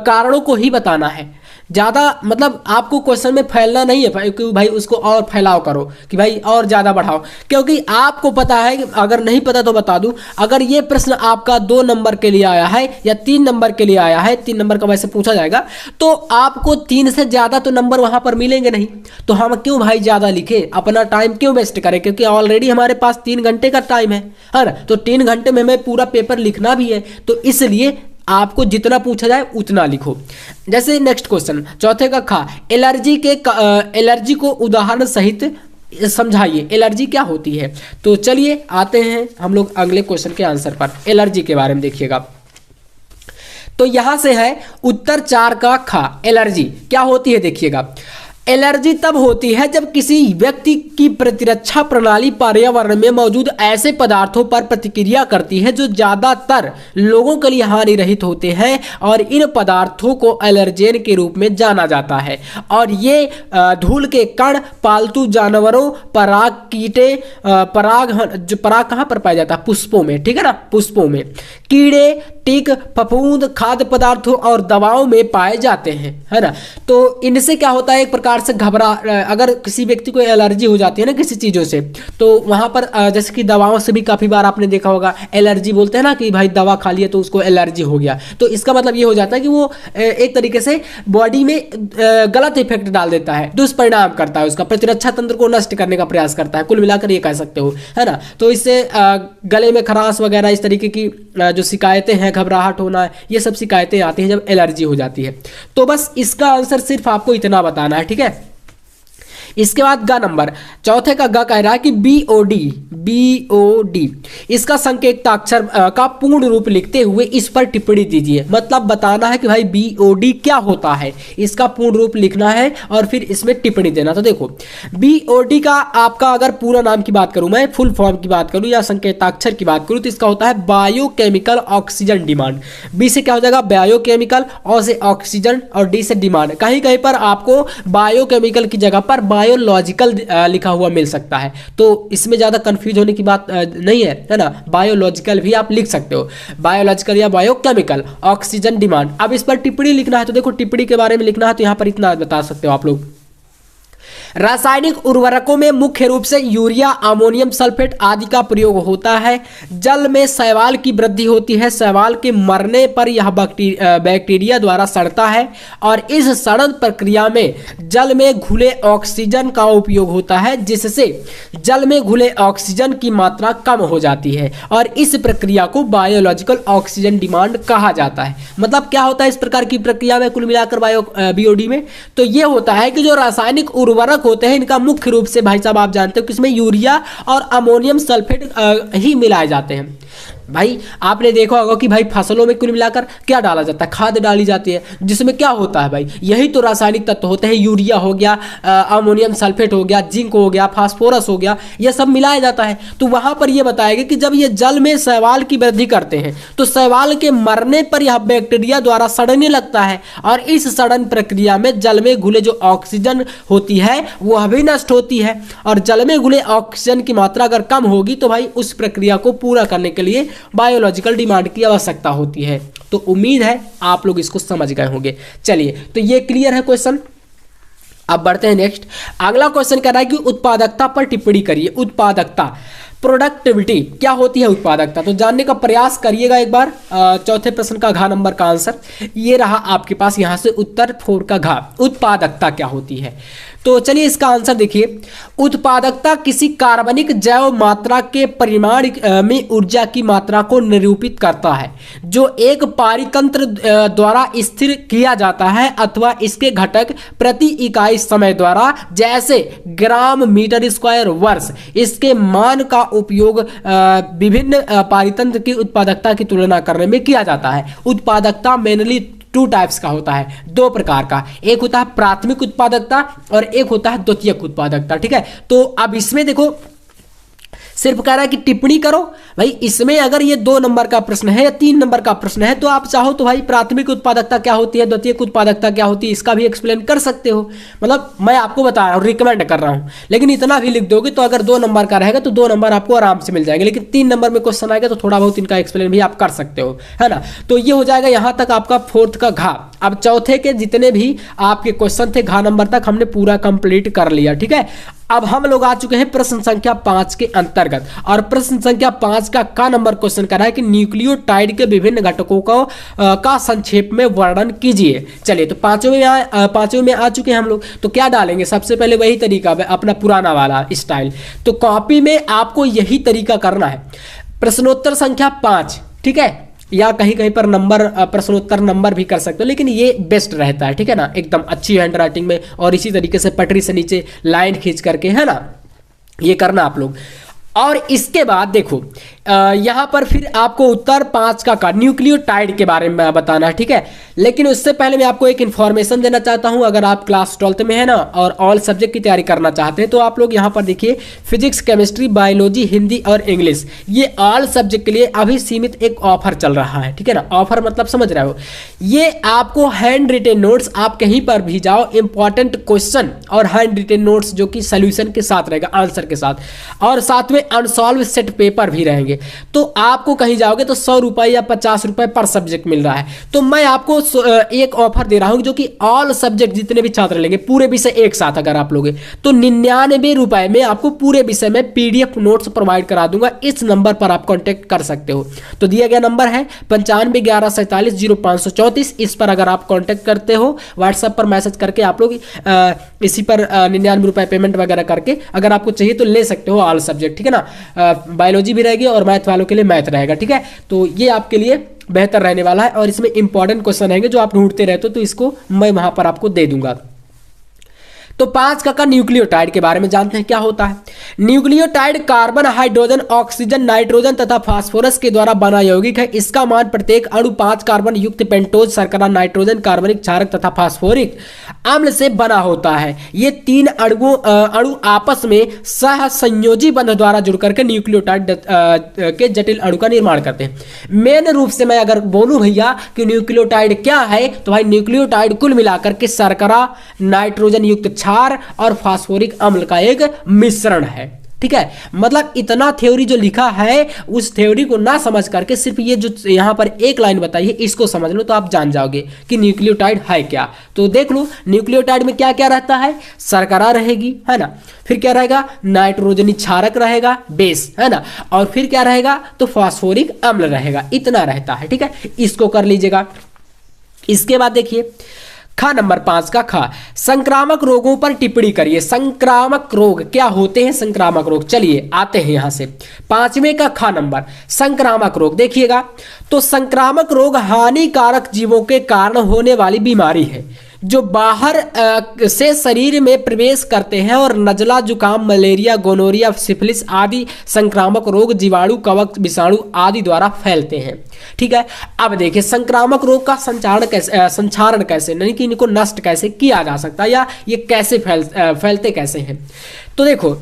कारणों को ही बताना है। ज़्यादा मतलब आपको क्वेश्चन में फैलना नहीं है कि भाई उसको और फैलाव करो कि भाई और ज़्यादा बढ़ाओ, क्योंकि आपको पता है कि अगर नहीं पता तो बता दूं, अगर ये प्रश्न आपका 2 नंबर के लिए आया है या 3 नंबर के लिए आया है, 3 नंबर का वैसे पूछा जाएगा, तो आपको 3 से ज़्यादा तो नंबर वहाँ पर मिलेंगे नहीं। तो हम क्यों भाई ज़्यादा लिखें, अपना टाइम क्यों वेस्ट करें, क्योंकि ऑलरेडी हमारे पास 3 घंटे का टाइम है ना। तो 3 घंटे में हमें पूरा पेपर लिखना भी है, तो इसलिए आपको जितना पूछा जाए उतना लिखो। जैसे नेक्स्ट क्वेश्चन चौथे का खा, एलर्जी को उदाहरण सहित समझाइए। एलर्जी क्या होती है? तो चलिए आते हैं हम लोग अगले क्वेश्चन के आंसर पर। एलर्जी के बारे में देखिएगा, तो यहां से है उत्तर 4 का खा, एलर्जी क्या होती है देखिएगा। एलर्जी तब होती है जब किसी व्यक्ति की प्रतिरक्षा प्रणाली पर्यावरण में मौजूद ऐसे पदार्थों पर प्रतिक्रिया करती है जो ज्यादातर लोगों के लिए हानि रहित होते हैं, और इन पदार्थों को एलर्जेन के रूप में जाना जाता है। और ये धूल के कण, पालतू जानवरों, पराग कीटे, पराग कहाँ पर पाया जाता है? पुष्पों में, ठीक है ना, पुष्पों में कीड़े, टिक, फफूंद, खाद्य पदार्थों और दवाओं में पाए जाते हैं, है ना। तो इनसे क्या होता है, एक प्रकार से अगर किसी व्यक्ति को एलर्जी हो जाती है ना किसी चीज़ों से, तो वहाँ पर जैसे कि दवाओं से भी काफ़ी बार आपने देखा होगा एलर्जी बोलते हैं ना कि भाई दवा खा लिया तो उसको एलर्जी हो गया। तो इसका मतलब ये हो जाता है कि वो एक तरीके से बॉडी में गलत इफेक्ट डाल देता है, दुष्परिणाम करता है, उसका प्रतिरक्षा तंत्र को नष्ट करने का प्रयास करता है, कुल मिलाकर ये कह सकते हो, है ना। तो इससे गले में खराश वगैरह इस तरीके की जो शिकायतें हैं, घबराहट होना, ये सब शिकायतें आती हैं जब एलर्जी हो जाती है। तो बस इसका आंसर सिर्फ आपको इतना बताना है, ठीक है। इसके बाद ग नंबर चौथे का ग कह रहा है कि BOD इसका संकेताक्षर का पूर्ण रूप लिखते हुए इस पर टिप्पणी दीजिए। मतलब बताना है कि भाई BOD क्या होता है, इसका पूर्ण रूप लिखना है और फिर इसमें टिप्पणी देना। तो देखो BOD का आपका अगर पूरा नाम की बात करूं, मैं फुल फॉर्म की बात करूं या संकेताक्षर की बात करूं, तो इसका होता है बायोकेमिकल ऑक्सीजन डिमांड। बी से क्या हो जाएगा? बायोकेमिकल, और से ऑक्सीजन और डी से डिमांड। कहीं कहीं पर आपको बायोकेमिकल की जगह पर बायोलॉजिकल लिखा हुआ मिल सकता है, तो इसमें ज़्यादा कंफ्यूज होने की बात नहीं है ना। बायोलॉजिकल भी आप लिख सकते हो, बायोलॉजिकल या बायोकेमिकल ऑक्सीजन डिमांड। अब इस पर टिप्पणी लिखना है, तो देखो टिप्पणी के बारे में लिखना है तो यहाँ पर इतना बता सकते हो आप लोग। रासायनिक उर्वरकों में मुख्य रूप से यूरिया, अमोनियम सल्फेट आदि का प्रयोग होता है। जल में शैवाल की वृद्धि होती है। शैवाल के मरने पर यह बैक्टीरिया द्वारा सड़ता है, और इस सड़न प्रक्रिया में जल में घुले ऑक्सीजन का उपयोग होता है, जिससे जल में घुले ऑक्सीजन की मात्रा कम हो जाती है, और इस प्रक्रिया को बायोलॉजिकल ऑक्सीजन डिमांड कहा जाता है। मतलब क्या होता है इस प्रकार की प्रक्रिया में कुल मिलाकर BOD में? तो ये होता है कि जो रासायनिक उर्वरक होते हैं इनका मुख्य रूप से भाई साहब आप जानते हो कि इसमें यूरिया और अमोनियम सल्फेट ही मिलाए जाते हैं। भाई आपने देखा होगा कि भाई फसलों में कुल मिलाकर क्या डाला जाता है? खाद डाली जाती है, जिसमें क्या होता है भाई, यही तो रासायनिक तत्व होते हैं। यूरिया हो गया, अमोनियम सल्फेट हो गया, जिंक हो गया, फास्फोरस हो गया, यह सब मिलाया जाता है। तो वहां पर यह बताया गया कि जब ये जल में शैवाल की वृद्धि करते हैं तो शैवाल के मरने पर यह बैक्टीरिया द्वारा सड़ने लगता है, और इस सड़न प्रक्रिया में जल में घुले जो ऑक्सीजन होती है वह भी नष्ट होती है, और जल में घुले ऑक्सीजन की मात्रा अगर कम होगी तो भाई उस प्रक्रिया को पूरा करने के लिए बायोलॉजिकल डिमांड की आवश्यकता होती है। तो उम्मीद है आप लोग इसको समझ गए होंगे। चलिए, तो ये क्लियर है क्वेश्चन। अब बढ़ते हैं नेक्स्ट। अगला क्वेश्चन कह रहा है कि उत्पादकता पर टिप्पणी करिए। उत्पादकता, प्रोडक्टिविटी क्या होती है उत्पादकता? तो जानने का प्रयास करिएगा एक बार। चौथे प्रश्न का घ नंबर का आंसर ये रहा आपके पास, यहां से उत्तर 4 का घ। उत्पादकता क्या होती है? तो चलिए इसका आंसर देखिए। उत्पादकता किसी कार्बनिक जैव मात्रा के परिमाण में ऊर्जा की मात्रा को निरूपित करता है, जो एक पारितंत्र द्वारा स्थिर किया जाता है अथवा इसके घटक प्रति इकाई समय द्वारा, जैसे ग्राम मीटर स्क्वायर वर्ष। इसके मान का उपयोग विभिन्न पारितंत्र की उत्पादकता की तुलना करने में किया जाता है। उत्पादकता मेनली 2 टाइप्स का होता है, 2 प्रकार का। एक होता है प्राथमिक उत्पादकता और एक होता है द्वितीयक उत्पादकता, ठीक है। तो अब इसमें देखो सिर्फ कह रहा है कि टिप्पणी करो। भाई इसमें अगर ये 2 नंबर का प्रश्न है या 3 नंबर का प्रश्न है तो आप चाहो तो भाई प्राथमिक उत्पादकता क्या होती है, द्वितीयक उत्पादकता क्या होती है, इसका भी एक्सप्लेन कर सकते हो। मतलब मैं आपको बता रहा हूँ, रिकमेंड कर रहा हूँ। लेकिन इतना भी लिख दोगे तो अगर 2 नंबर का रहेगा तो 2 नंबर आपको आराम से मिल जाएंगे। लेकिन 3 नंबर में क्वेश्चन आएगा तो थोड़ा बहुत इनका एक्सप्लेन भी आप कर सकते हो, है ना। तो ये हो जाएगा यहाँ तक आपका 4th का घा। अब चौथे के जितने भी आपके क्वेश्चन थे घा नंबर तक हमने पूरा कंप्लीट कर लिया, ठीक है। अब हम लोग आ चुके हैं प्रश्न संख्या 5 के अंतर्गत, और प्रश्न संख्या 5 का नंबर क्वेश्चन कर रहा है कि न्यूक्लियोटाइड के विभिन्न घटकों को का संक्षेप में वर्णन कीजिए। चलिए तो पांचवें में आ चुके हैं हम लोग। तो क्या डालेंगे, सबसे पहले वही तरीका अपना पुराना वाला स्टाइल। तो कॉपी में आपको यही तरीका करना है, प्रश्नोत्तर संख्या 5, ठीक है, या कहीं कहीं पर नंबर प्रश्नोत्तर नंबर भी कर सकते हो, लेकिन ये बेस्ट रहता है, ठीक है ना, एकदम अच्छी हैंड राइटिंग में, और इसी तरीके से पटरी से नीचे लाइन खींच करके, है ना, ये करना आप लोग। और इसके बाद देखो यहां पर फिर आपको उत्तर 5 का न्यूक्लियोटाइड के बारे में बताना है, ठीक है। लेकिन उससे पहले मैं आपको एक इन्फॉर्मेशन देना चाहता हूं। अगर आप क्लास 12th में है ना और ऑल सब्जेक्ट की तैयारी करना चाहते हैं तो आप लोग यहां पर देखिए फिजिक्स, केमिस्ट्री, बायोलॉजी, हिंदी और इंग्लिश, ये ऑल सब्जेक्ट के लिए अभी सीमित एक ऑफर चल रहा है, ठीक है ना। ऑफर मतलब समझ रहे हो, ये आपको हैंड रिटेन नोट्स, आप कहीं पर भी जाओ, इंपॉर्टेंट क्वेश्चन और हैंड रिटेन नोट्स जो कि सोल्यूशन के साथ रहेगा, आंसर के साथ, और साथ में अनसॉल्व सेट पेपर भी रहेंगे। तो आपको कहीं जाओगे तो 100 रुपए या 50 रुपए पर सब्जेक्ट मिल रहा है। तो मैं आपको एक ऑफर दे रहा हूं जो कि ऑल सब्जेक्ट जितने भी छात्र लेंगे, पूरे विषय एक साथ अगर आप लोगे तो 99 रुपए में आपको पूरे विषय में PDF नोट्स प्रोवाइड करा दूंगा। इस नंबर पर आप कॉन्टेक्ट कर सकते हो। तो दिया गया नंबर है 9511470534। इस पर अगर आप कॉन्टेक्ट करते हो, व्हाट्सएप पर मैसेज करके आप लोग इसी पर 99 रुपए पेमेंट वगैरह करके अगर आपको चाहिए तो ले सकते हो ऑल सब्जेक्ट, ठीक है ना। बायोलॉजी भी रहेगी और मैथ वालों के लिए मैथ रहेगा, ठीक है। तो ये आपके लिए बेहतर रहने वाला है, और इसमें इंपॉर्टेंट क्वेश्चन रहेंगे जो आप ढूंढते रहते हो, तो इसको मैं वहां पर आपको दे दूंगा। तो 5 का न्यूक्लियोटाइड के बारे में जानते हैं क्या होता है। Nucleotide carbon, hydrogen, oxygen, nitrogen तथा फास्फोरस के द्वारा बना यौगिक है। इसका मान प्रत्येक अणु 5 कार्बन युक्त पेंटोज शर्करा, नाइट्रोजन, कार्बनिक क्षारक तथा फास्फोरिक अम्ल से बना होता है। ये 3 अणु आपस में सह संयोजी बंध द्वारा जुड़कर के न्यूक्लियोटाइड के जटिल अणु का निर्माण करते हैं। मेन रूप से मैं अगर बोलूं भैया कि न्यूक्लियोटाइड क्या है, तो भाई न्यूक्लियोटाइड कुल मिलाकर के शर्करा, नाइट्रोजन युक्त क्षार और फास्फोरिक अम्ल का एक मिश्रण है, ठीक है। मतलब इतना थ्योरी जो लिखा है उस थ्योरी को ना समझ करके सिर्फ ये जो यहां पर एक लाइन बताई है इसको समझ लो तो आप जान जाओगे कि न्यूक्लियोटाइड है क्या। तो देख लो न्यूक्लियोटाइड में क्या क्या रहता है, शर्करा रहेगी, है ना, फिर क्या रहेगा, नाइट्रोजनी क्षारक रहेगा, बेस, है ना, और फिर क्या रहेगा, तो फास्फोरिक अम्ल रहेगा। इतना रहता है, ठीक है, इसको कर लीजिएगा। इसके बाद देखिए खा नंबर 5 का खा, संक्रामक रोगों पर टिप्पणी करिए। संक्रामक रोग क्या होते हैं, संक्रामक रोग, चलिए आते हैं यहां से। 5वें का खा नंबर संक्रामक रोग देखिएगा। तो संक्रामक रोग हानिकारक जीवों के कारण होने वाली बीमारी है जो बाहर से शरीर में प्रवेश करते हैं और नजला, जुकाम, मलेरिया, गोनोरिया, सिफिलिस आदि संक्रामक रोग जीवाणु, कवक, विषाणु आदि द्वारा फैलते हैं, ठीक है। अब देखिए संक्रामक रोग का संचारण कैसे यानी कि इनको नष्ट कैसे किया जा सकता है, या ये कैसे फैलते कैसे हैं। तो देखो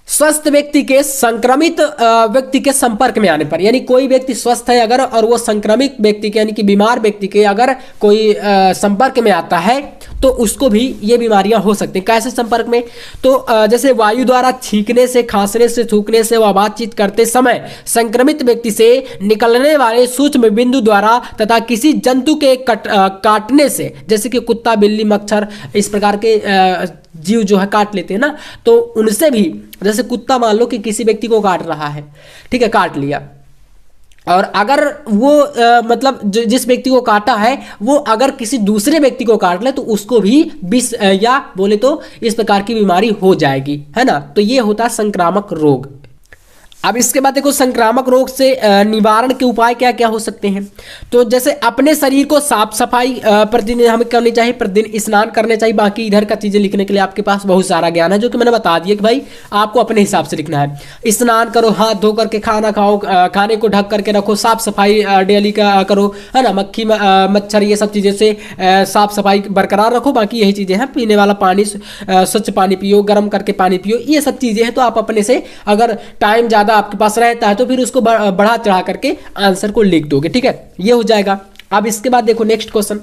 स्वस्थ व्यक्ति के संक्रमित व्यक्ति के संपर्क में आने पर, यानी कोई व्यक्ति स्वस्थ है अगर और वो संक्रमित व्यक्ति के यानी कि बीमार व्यक्ति के अगर कोई संपर्क में आता है तो उसको भी ये बीमारियां हो सकती हैं। कैसे संपर्क में, तो जैसे वायु द्वारा छींकने से, खांसने से, थूकने से व बातचीत करते समय संक्रमित व्यक्ति से निकलने वाले सूक्ष्म बिंदु द्वारा तथा किसी जंतु के काटने से, जैसे कि कुत्ता, बिल्ली, मच्छर, इस प्रकार के जीव जो है काट लेते हैं ना, तो उनसे भी, जैसे कुत्ता मान लो कि किसी व्यक्ति को काट रहा है, ठीक है, काट लिया, और अगर वो मतलब जिस व्यक्ति को काटा है वो अगर किसी दूसरे व्यक्ति को काट ले तो उसको भी विष या बोले तो इस प्रकार की बीमारी हो जाएगी, है ना। तो ये होता है संक्रामक रोग। अब इसके बाद देखो संक्रामक रोग से निवारण के उपाय क्या क्या हो सकते हैं। तो जैसे अपने शरीर को साफ सफाई प्रतिदिन हमें करनी चाहिए, प्रतिदिन स्नान करने चाहिए। बाकी इधर का चीजें लिखने के लिए आपके पास बहुत सारा ज्ञान है जो कि मैंने बता दिया कि भाई आपको अपने हिसाब से लिखना है। स्नान करो, हाथ धो करके खाना खाओ, खाने को ढक करके रखो, साफ सफाई डेली का करो, है ना। मक्खी मच्छर ये सब चीजें से साफ सफाई बरकरार रखो। बाकी यही चीजें हैं, पीने वाला पानी स्वच्छ पानी पियो, गर्म करके पानी पियो, ये सब चीजें हैं। तो आप अपने से अगर टाइम ज्यादा आपके पास रहता है तो फिर उसको बढ़ा चढ़ा करके आंसर को लिख दोगे, ठीक है, ये हो जाएगा। अब इसके बाद देखो नेक्स्ट क्वेश्चन,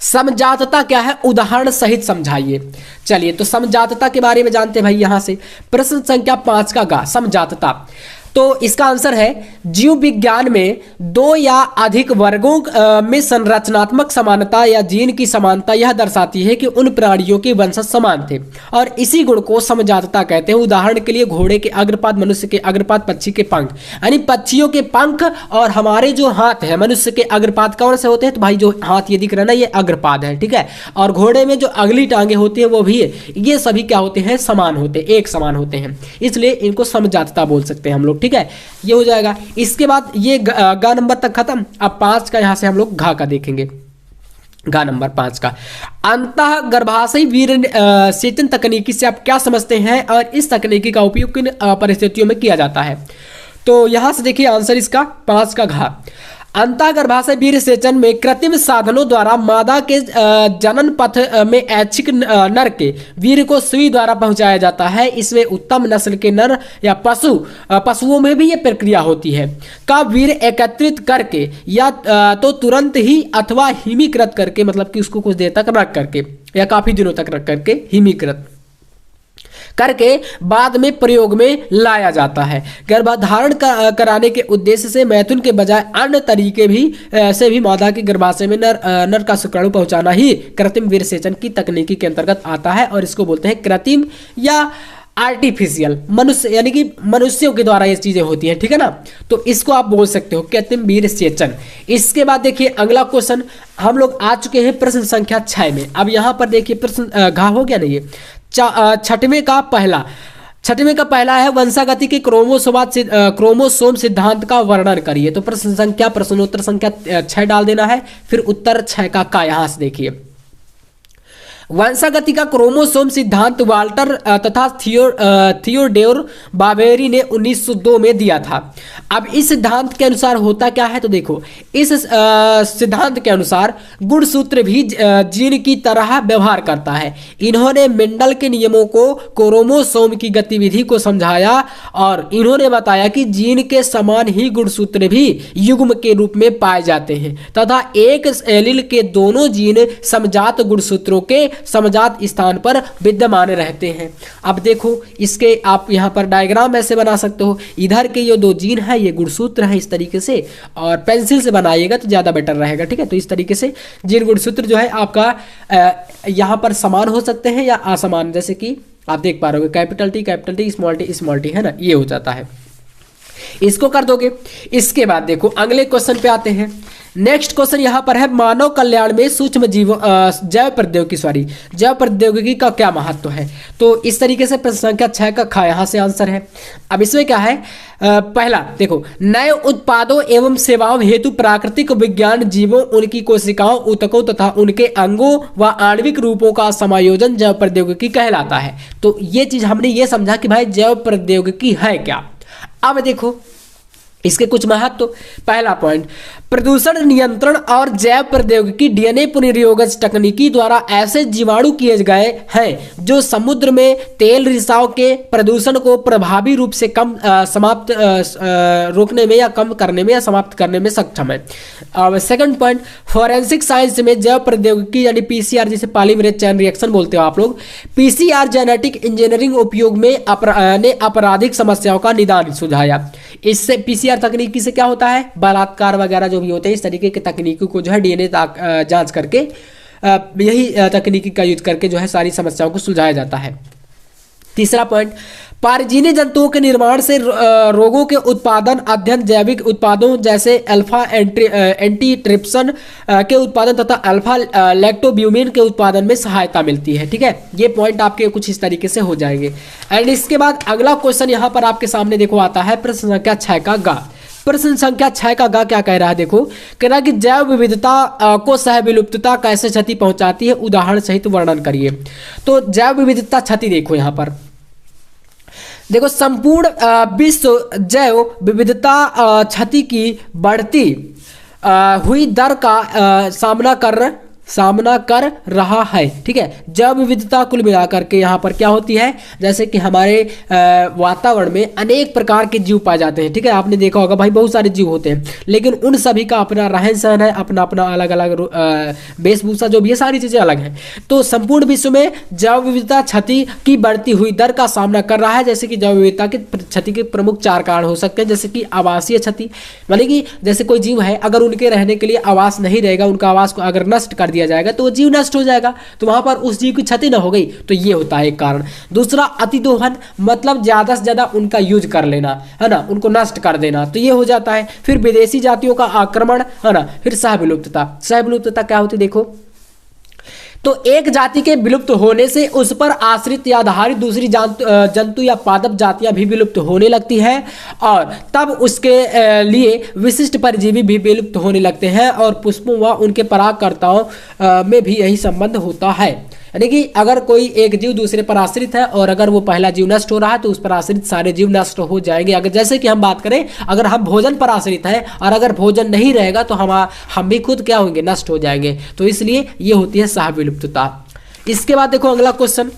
समजातता क्या है, उदाहरण सहित समझाइए। चलिए तो समजातता के बारे में जानते हैं भाई यहां से। प्रश्न संख्या 5 का गा, समजातता। तो इसका आंसर है जीव विज्ञान में दो या अधिक वर्गों में संरचनात्मक समानता या जीन की समानता यह दर्शाती है कि उन प्राणियों के वंशज समान थे और इसी गुण को समजातता कहते हैं। उदाहरण के लिए घोड़े के अग्रपाद, मनुष्य के अग्रपाद, पक्षी के पंख। यानी पक्षियों के पंख और हमारे जो हाथ है, मनुष्य के अग्रपाद कौन से होते हैं, तो भाई जो हाथ ये दिख रहा है ना, ये अग्रपाद है, ठीक है। और घोड़े में जो अगली टांगे होती है वो भी है, ये सभी क्या होते हैं, समान होते हैं, एक समान होते हैं, इसलिए इनको समजातता बोल सकते हैं हम लोग, ठीक है, ये हो जाएगा। इसके बाद ये गा नंबर तक खत्म। अब 5 का यहां से हम लोग घा का देखेंगे। गा नंबर 5 का, अंतः गर्भाशयी वीर्य सेचन तकनीकी से आप क्या समझते हैं और इस तकनीकी का उपयोग किन परिस्थितियों में किया जाता है। तो यहां से देखिए आंसर इसका 5 का घा, अंतः गर्भाशय वीर्य सेचन में कृत्रिम साधनों द्वारा मादा के जनन पथ में ऐच्छिक नर के वीर्य को सुई द्वारा पहुंचाया जाता है। इसमें उत्तम नस्ल के नर या पशुओं में भी यह प्रक्रिया होती है का वीर्य एकत्रित करके या तो तुरंत ही अथवा हिमीकृत करके, मतलब कि उसको कुछ देर तक रख करके या काफी दिनों तक रख करके हिमीकृत करके बाद में प्रयोग में लाया जाता है। गर्भधारण कराने के उद्देश्य से मैथुन के बजाय अन्य तरीके भी से भी मादा के गर्भाशय में नर का शुक्राणु पहुंचाना ही कृत्रिम वीर्य सेचन की तकनीकी के अंतर्गत आता है और इसको बोलते हैं कृत्रिम या आर्टिफिशियल, मनुष्य यानी कि मनुष्यों के द्वारा ये चीजें होती हैं, ठीक है ना। तो इसको आप बोल सकते हो कृत्रिम वीर्य सेचन। इसके बाद देखिए अगला क्वेश्चन, हम लोग आ चुके हैं प्रश्न संख्या 6 में। अब यहां पर देखिए प्रश्न घा हो गया नहीं, छठवें का पहला है वंशागति के क्रोमोसोम सिद्धांत का वर्णन करिए। तो प्रश्नोत्तर संख्या 6 डाल देना है, फिर उत्तर 6 का यहां से देखिए। वंशागति का क्रोमोसोम सिद्धांत वाल्टर तथा थियोडोर बावेरी ने 1902 में दिया था। अब इस सिद्धांत के अनुसार होता क्या है, तो देखो इस सिद्धांत के अनुसार गुणसूत्र भी जीन की तरह व्यवहार करता है। इन्होंने मेंडल के नियमों को क्रोमोसोम की गतिविधि को समझाया और इन्होंने बताया कि जीन के समान ही गुणसूत्र भी युग्म के रूप में पाए जाते हैं तथा एक एलील के दोनों जीन समजात गुणसूत्रों के समजात स्थान पर विद्यमान रहते हैं। अब देखो इसके आप यहां पर डायग्राम ऐसे बना सकते हो, इधर के ये 2 जीन है, ये गुणसूत्र है इस तरीके से, और पेंसिल से बनाइएगा तो ज्यादा बेटर रहेगा, ठीक है। तो इस तरीके से जीन गुणसूत्र जो है आपका यहां पर समान हो सकते हैं या असमान, जैसे कि आप देख पा रहे हो कैपिटल टी स्मॉल टी है ना, ये हो जाता है, इसको कर दोगे। इसके बाद देखो अगले क्वेश्चन पे आते हैं। नेक्स्ट क्वेश्चन यहां पर है मानव कल्याण में सूक्ष्म जीवों जैव प्रौद्योगिकी का क्या महत्व है। तो इस तरीके से प्रश्न संख्या 6 का खा यहां से आंसर है। अब इसमें क्या है, पहला देखो नए उत्पादों एवं सेवाओं हेतु प्राकृतिक विज्ञान जीवों, उनकी कोशिकाओं, ऊतकों तथा उनके अंगों व आणविक रूपों का समायोजन जैव प्रौद्योगिकी कहलाता है। तो ये चीज हमने ये समझा कि भाई जैव प्रौद्योगिकी है क्या। अब देखो इसके कुछ महत्व। पहला पॉइंट, प्रदूषण नियंत्रण और जैव प्रौद्योगिकी डीएनए पुनर्योगज तकनीकी द्वारा ऐसे जीवाणु किए गए हैं जो समुद्र में तेल रिसाव के प्रदूषण को प्रभावी रूप से रोकने में या कम करने में या समाप्त करने में सक्षम है। अब सेकंड पॉइंट, फॉरेंसिक साइंस में जैव प्रौद्योगिकी यानी पीसीआर, जिसे पॉलीमरेज चेन रिएक्शन बोलते हो आप लोग, पीसीआर जेनेटिक इंजीनियरिंग उपयोग में ने आपराधिक समस्याओं का निदान सुझाया। इससे पीसीआर तकनीकी से क्या होता है, बलात्कार वगैरह जो भी होते हैं इस तरीके की तकनीकों को जो है डीएनए जांच करके यही तकनीकी का यूज करके जो है सारी समस्याओं को सुलझाया जाता है। तीसरा पॉइंट, परजीवी जंतुओं के निर्माण से रोगों के उत्पादन, अध्ययन, जैविक उत्पादों जैसे अल्फा एंटीट्रिप्सन के उत्पादन तथा अल्फा लैक्टोब्यूमिन के उत्पादन में सहायता मिलती है। ठीक है, ये पॉइंट आपके कुछ इस तरीके से हो जाएंगे। एंड इसके बाद अगला क्वेश्चन यहाँ पर आपके सामने देखो आता है प्रश्न संख्या 6 का गा। प्रश्न संख्या 6 का गा क्या कह रहा है, देखो कह रहा है कि जैव विविधता को सह विलुप्तता कैसे क्षति पहुंचाती है, उदाहरण सहित वर्णन करिए। तो जैव विविधता क्षति देखो यहाँ पर, देखो संपूर्ण विश्व जैव विविधता क्षति की बढ़ती हुई दर का सामना कर रहा है। ठीक है, जैव विविधता कुल मिलाकर के यहाँ पर क्या होती है, जैसे कि हमारे वातावरण में अनेक प्रकार के जीव पाए जाते हैं। ठीक है, आपने देखा होगा भाई बहुत सारे जीव होते हैं, लेकिन उन सभी का अपना रहन सहन है, अपना अपना अलग अलग वेशभूषा जो भी है, सारी चीज़ें अलग हैं। तो संपूर्ण विश्व में जैव विविधता क्षति की बढ़ती हुई दर का सामना कर रहा है। जैसे कि जैव विविधता की क्षति के प्रमुख 4 कारण हो सकते हैं, जैसे कि आवासीय क्षति, मानी कि जैसे कोई जीव है, अगर उनके रहने के लिए आवास नहीं रहेगा, उनका आवास को अगर नष्ट कर दिया जाएगा तो वो जीव नष्ट हो जाएगा, तो वहां पर उस जीव की क्षति न हो गई, तो ये होता है एक कारण। दूसरा अतिदोहन, मतलब ज्यादा से ज्यादा उनका यूज कर लेना, है ना, उनको नष्ट कर देना, तो ये हो जाता है। फिर विदेशी जातियों का आक्रमण, है ना। फिर सहविलुप्तता, सहविलुप्तता क्या होती है देखो, तो एक जाति के विलुप्त होने से उस पर आश्रित या आधारित दूसरी जंतु या पादप जातियां भी विलुप्त होने लगती हैं, और तब उसके लिए विशिष्ट परजीवी भी विलुप्त होने लगते हैं, और पुष्पों व उनके परागकर्ताओं में भी यही संबंध होता है। यानी कि अगर कोई एक जीव दूसरे पर आश्रित है और अगर वो पहला जीव नष्ट हो रहा है तो उस पर आश्रित सारे जीव नष्ट हो जाएंगे। अगर जैसे कि हम बात करें, अगर हम भोजन पर आश्रित हैं और अगर भोजन नहीं रहेगा तो हम भी खुद क्या होंगे, नष्ट हो जाएंगे। तो इसलिए ये होती है सहविलुप्तता। इसके बाद देखो अगला क्वेश्चन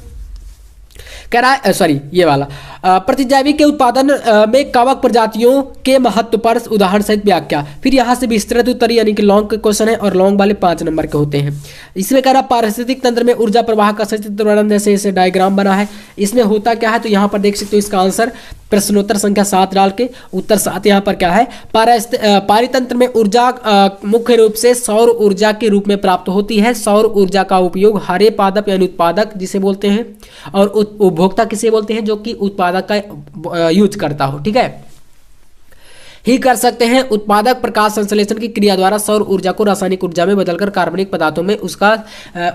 कह रहा है, सॉरी ये वाला, प्रतिजैविक के उत्पादन में कवक प्रजातियों के महत्व पर उदाहरण सहित व्याख्या। फिर यहाँ से विस्तृत उत्तर यानी कि लॉन्ग के क्वेश्चन है, और लॉन्ग वाले 5 नंबर के होते हैं। इसमें कह रहा पारिस्थितिक तंत्र में ऊर्जा प्रवाह का सचित्र वर्णन, जैसे इसे डायग्राम बना है। इसमें होता क्या है, तो यहाँ पर देख सकते हो इसका आंसर प्रश्नोत्तर संख्या 7 डाल के उत्तर 7 यहाँ पर क्या है, पारितंत्र में ऊर्जा मुख्य रूप से सौर ऊर्जा के रूप में प्राप्त होती है। सौर ऊर्जा का उपयोग हरे पादप यानी उत्पादक जिसे बोलते हैं, और उपभोक्ता किसे बोलते हैं, जो कि उत्पादक का यूज करता हो, ठीक है, ही कर सकते हैं। उत्पादक प्रकाश संश्लेषण की क्रिया द्वारा सौर ऊर्जा को रासायनिक ऊर्जा में बदलकर कार्बनिक पदार्थों में उसका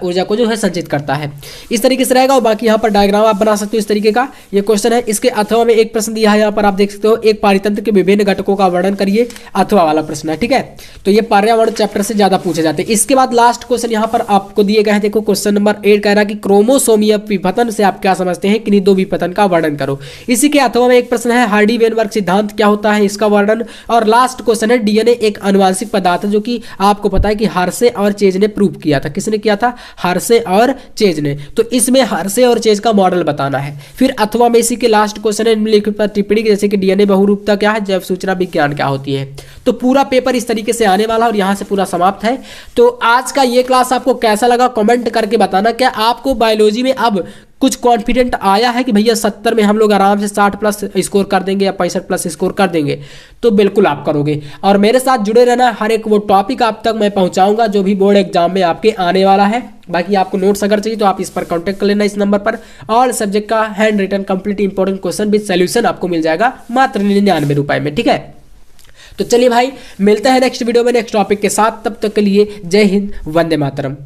ऊर्जा को जो है संचित करता है। इस तरीके से रहेगा। और बाकी यहाँ पर डायग्राम आप बना सकते हो, इस तरीके का ये क्वेश्चन है। इसके अथवा में एक प्रश्न दिया है, यहाँ पर आप देख सकते हो, एक पारितंत्र के विभिन्न घटकों का वर्णन करिए, अथवा वाला प्रश्न है, ठीक है। तो ये पर्यावरण चैप्टर से ज्यादा पूछे जाते हैं। इसके बाद लास्ट क्वेश्चन यहाँ पर आपको दिए गए हैं, देखो क्वेश्चन नंबर 8 कह रहा है कि क्रोमोसोमीय विपतन से आप क्या समझते हैं, किन्हीं 2 विपतन का वर्णन करो। इसी के अथवा में एक प्रश्न है, हार्डी वेनबर्ग सिद्धांत क्या होता है, इसका वर्णन। और लास्ट क्वेश्चन है, डीएनए एक आनुवांशिक पदार्थ है, जो कि आपको पता है कि हार्से और चेज ने प्रूव किया था। किसने किया था, हार्से और चेज ने। तो इसमें हार्से और चेज का मॉडल बताना है। फिर अथवा में इसी के लास्ट क्वेश्चन है, निम्नलिखित पर टिप्पणी, जैसे कि डीएनए बहुरूपता क्या है, जैव सूचना विज्ञान क्या होती है। तो पूरा पेपर इस तरीके से आने वाला और यहाँ से पूरा समाप्त है। तो आज का ये क्लास आपको कैसा लगा कमेंट करके बताना। क्या आपको बायोलॉजी में अब कुछ कॉन्फिडेंट आया है कि भैया 70 में हम लोग आराम से 60 प्लस स्कोर कर देंगे या 65 प्लस स्कोर कर देंगे, तो बिल्कुल आप करोगे। और मेरे साथ जुड़े रहना, हर एक वो टॉपिक आप तक मैं पहुंचाऊंगा जो भी बोर्ड एग्जाम में आपके आने वाला है। बाकी आपको नोट्स अगर चाहिए तो आप इस पर कांटेक्ट कर लेना, इस नंबर पर। ऑल सब्जेक्ट का handwritten complete important question with solution आपको मिल जाएगा मात्र 99 रुपए में, ठीक है। तो चलिए भाई, मिलते हैं नेक्स्ट वीडियो में नेक्स्ट टॉपिक के साथ। तब तक के लिए जय हिंद, वंदे मातरम।